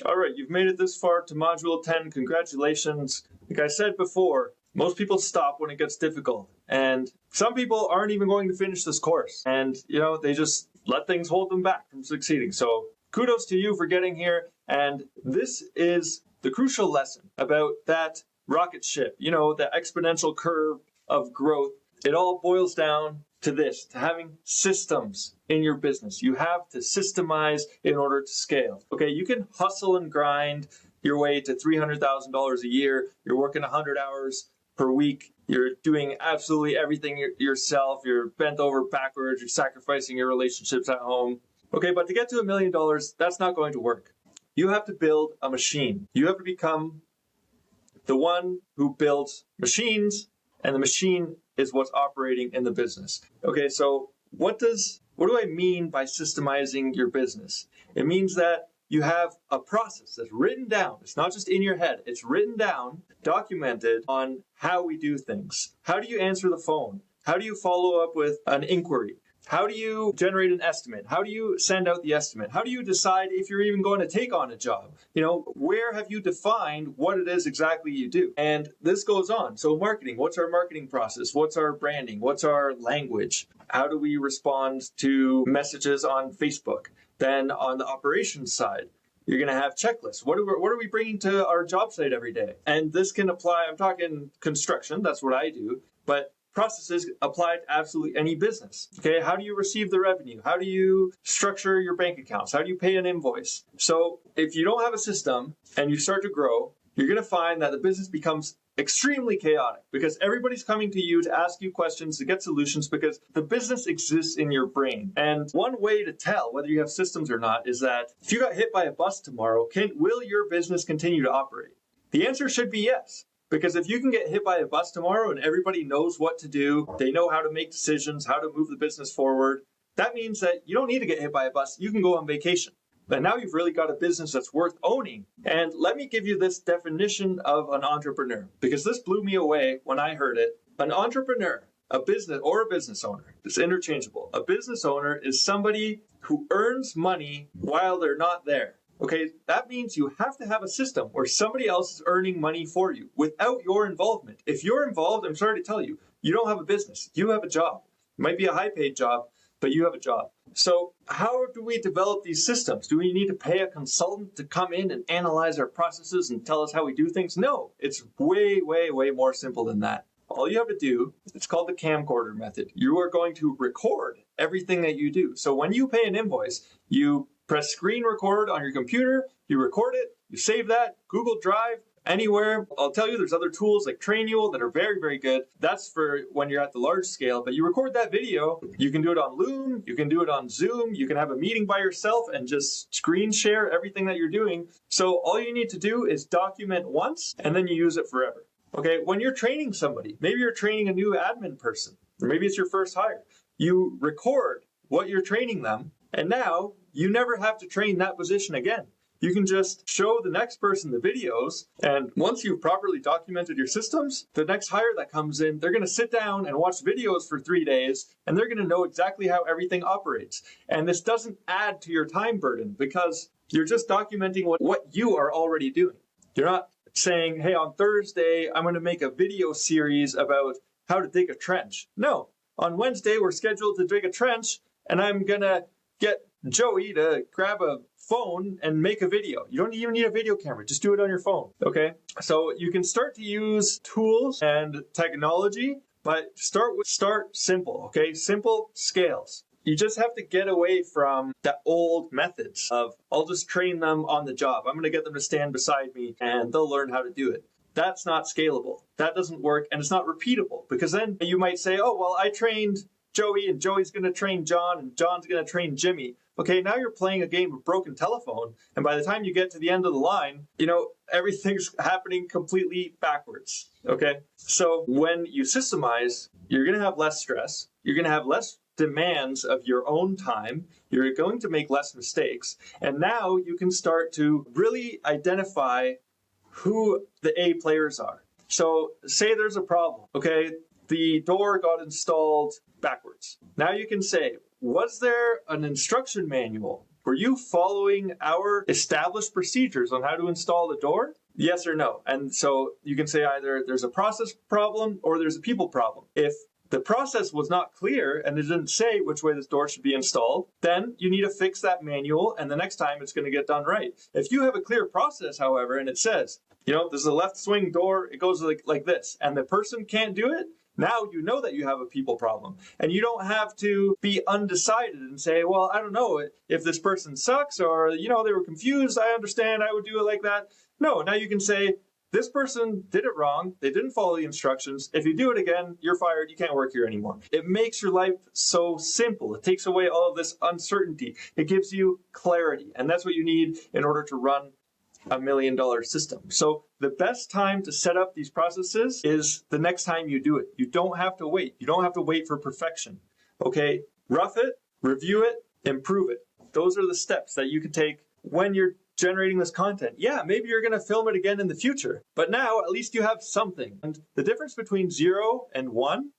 All right, you've made it this far to Module 10. Congratulations. Like I said before, most people stop when it gets difficult. And some people aren't even going to finish this course. And, they just let things hold them back from succeeding. So kudos to you for getting here. And this is the crucial lesson about that rocket ship, the exponential curve of growth. It all boils down to this, to having systems in your business. You have to systemize in order to scale. Okay, you can hustle and grind your way to $300,000 a year. You're working 100 hours per week. You're doing absolutely everything yourself. You're bent over backwards. You're sacrificing your relationships at home. Okay, but to get to $1 million, that's not going to work. You have to build a machine. You have to become the one who builds machines, and the machine is what's operating in the business. Okay, so what do I mean by systemizing your business? It means that you have a process that's written down. It's not just in your head. It's written down, documented on how we do things. How do you answer the phone? How do you follow up with an inquiry? How do you generate an estimate? How do you send out the estimate? How do you decide if you're even going to take on a job? Where have you defined what it is exactly you do? And this goes on. So marketing, what's our marketing process? What's our branding? What's our language? How do we respond to messages on Facebook? Then on the operations side, you're going to have checklists. What are we bringing to our job site every day? And this can apply, I'm talking construction, that's what I do, but processes apply to absolutely any business. Okay, how do you receive the revenue? How do you structure your bank accounts? How do you pay an invoice? So if you don't have a system and you start to grow, you're going to find that the business becomes extremely chaotic because everybody's coming to you to ask you questions, to get solutions, because the business exists in your brain. And one way to tell whether you have systems or not is that if you got hit by a bus tomorrow, will your business continue to operate? The answer should be yes. Because if you can get hit by a bus tomorrow and everybody knows what to do, they know how to make decisions, how to move the business forward, that means that you don't need to get hit by a bus. You can go on vacation. But now you've really got a business that's worth owning. And let me give you this definition of an entrepreneur, because this blew me away when I heard it. An entrepreneur, a business or a business owner, it's interchangeable. A business owner is somebody who earns money while they're not there. Okay, that means you have to have a system where somebody else is earning money for you without your involvement. If you're involved, I'm sorry to tell you, you don't have a business. You have a job. It might be a high-paid job, but you have a job. So how do we develop these systems? Do we need to pay a consultant to come in and analyze our processes and tell us how we do things? No, it's way, way, way more simple than that. All you have to do, it's called the camcorder method. You are going to record everything that you do. So when you pay an invoice, you press screen record on your computer, you record it, you save that, Google Drive, anywhere. I'll tell you, there's other tools like Trainual that are very, very good. That's for when you're at the large scale, but you record that video. You can do it on Loom, you can do it on Zoom, you can have a meeting by yourself and just screen share everything that you're doing. So all you need to do is document once and then you use it forever. Okay, when you're training somebody, maybe you're training a new admin person, or maybe it's your first hire. You record what you're training them, and now you never have to train that position again. You can just show the next person the videos, and once you've properly documented your systems, the next hire that comes in, they're going to sit down and watch videos for 3 days, and they're going to know exactly how everything operates. And this doesn't add to your time burden because you're just documenting what you are already doing. You're not saying, hey, on Thursday, I'm going to make a video series about how to dig a trench. No, on Wednesday, we're scheduled to dig a trench, and I'm going to get Joey to grab a phone and make a video. You don't even need a video camera. Just do it on your phone, okay? So you can start to use tools and technology, but start simple, okay? Simple scales. You just have to get away from the old methods of, I'll just train them on the job. I'm going to get them to stand beside me and they'll learn how to do it. That's not scalable. That doesn't work, and it's not repeatable, because then you might say, oh, well, I trained Joey, and Joey's going to train John, and John's going to train Jimmy. Okay, now you're playing a game of broken telephone, and by the time you get to the end of the line, everything's happening completely backwards. Okay, so when you systemize, you're going to have less stress, you're going to have less demands of your own time, you're going to make less mistakes, and now you can start to really identify who the A players are. So say there's a problem, okay? The door got installed backwards. Now you can say, was there an instruction manual were you following our established procedures on how to install the door? Yes or no? And so you can say either there's a process problem or there's a people problem. If the process was not clear and it didn't say which way this door should be installed, then you need to fix that manual, and the next time it's going to get done right. If you have a clear process, however, and it says, this is a left swing door, it goes like this, and the person can't do it, now you know that you have a people problem. And you don't have to be undecided and say, well, I don't know if this person sucks or, they were confused. I understand I would do it like that. No, now you can say, this person did it wrong. They didn't follow the instructions. If you do it again, you're fired. You can't work here anymore. It makes your life so simple. It takes away all of this uncertainty. It gives you clarity. And that's what you need in order to run $1 million system. So the best time to set up these processes is the next time you do it. You don't have to wait. You don't have to wait for perfection. Okay? Rough it, review it, improve it. Those are the steps that you can take when you're generating this content. Yeah, maybe you're going to film it again in the future, but now at least you have something. And the difference between 0 and 1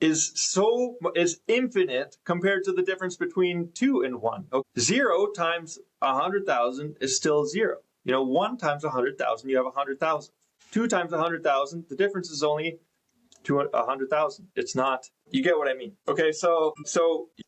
is infinite compared to the difference between 2 and 1. 0 times 100,000 is still 0. 1 times 100,000, you have 100,000. 2 times 100,000, the difference is only 100,000. It's not, you get what I mean. Okay, so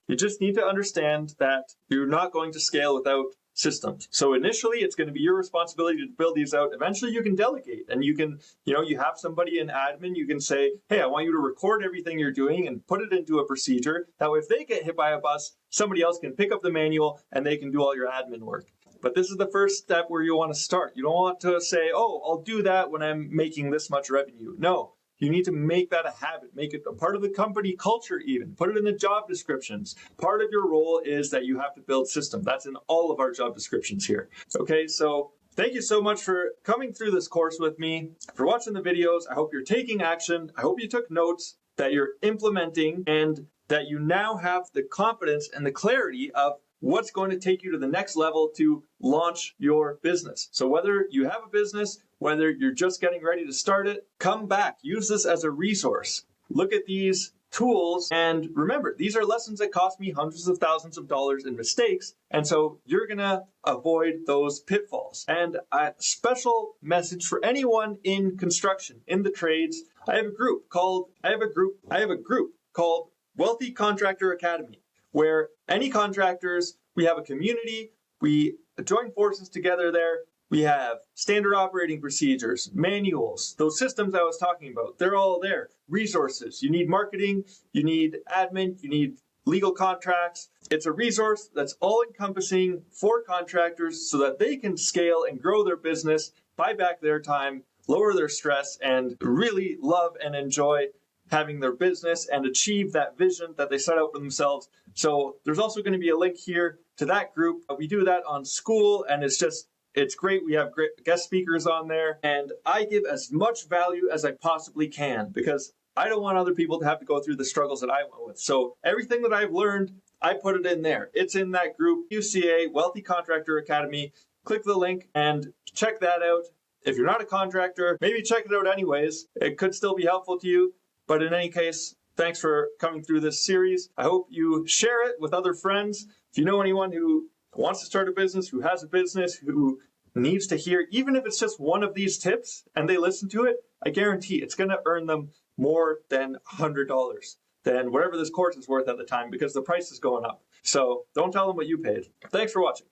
you just need to understand that you're not going to scale without systems. So initially it's going to be your responsibility to build these out. Eventually you can delegate, and you can, you have somebody in admin, you can say, hey, I want you to record everything you're doing and put it into a procedure. That way if they get hit by a bus, somebody else can pick up the manual and they can do all your admin work. But this is the first step where you want to start. You don't want to say, oh, I'll do that when I'm making this much revenue. No. You need to make that a habit, make it a part of the company culture even. Put it in the job descriptions. Part of your role is that you have to build systems. That's in all of our job descriptions here. Okay, so thank you so much for coming through this course with me, for watching the videos. I hope you're taking action. I hope you took notes, that you're implementing, and that you now have the confidence and the clarity of what's going to take you to the next level to launch your business. So whether you have a business, whether you're just getting ready to start it, come back. Use this as a resource. Look at these tools, and remember, these are lessons that cost me hundreds of thousands of dollars in mistakes, and so you're gonna avoid those pitfalls. And a special message for anyone in construction, in the trades, I have a group called Wealthy Contractor Academy, where any contractors, we have a community, we join forces together there. We have standard operating procedures, manuals, those systems I was talking about, they're all there. Resources, you need marketing, you need admin, you need legal contracts. It's a resource that's all encompassing for contractors so that they can scale and grow their business, buy back their time, lower their stress, and really love and enjoy having their business and achieve that vision that they set out for themselves. So there's also going to be a link here to that group. We do that on School, and it's great. We have great guest speakers on there, and I give as much value as I possibly can because I don't want other people to have to go through the struggles that I went with. So everything that I've learned, I put it in there. It's in that group, UCA, Wealthy Contractor Academy. Click the link and check that out. If you're not a contractor, maybe check it out anyways. It could still be helpful to you. But in any case, thanks for coming through this series. I hope you share it with other friends. If you know anyone who wants to start a business, who has a business, who needs to hear, even if it's just one of these tips and they listen to it, I guarantee it's going to earn them more than $100, than whatever this course is worth at the time, because the price is going up. So don't tell them what you paid. Thanks for watching.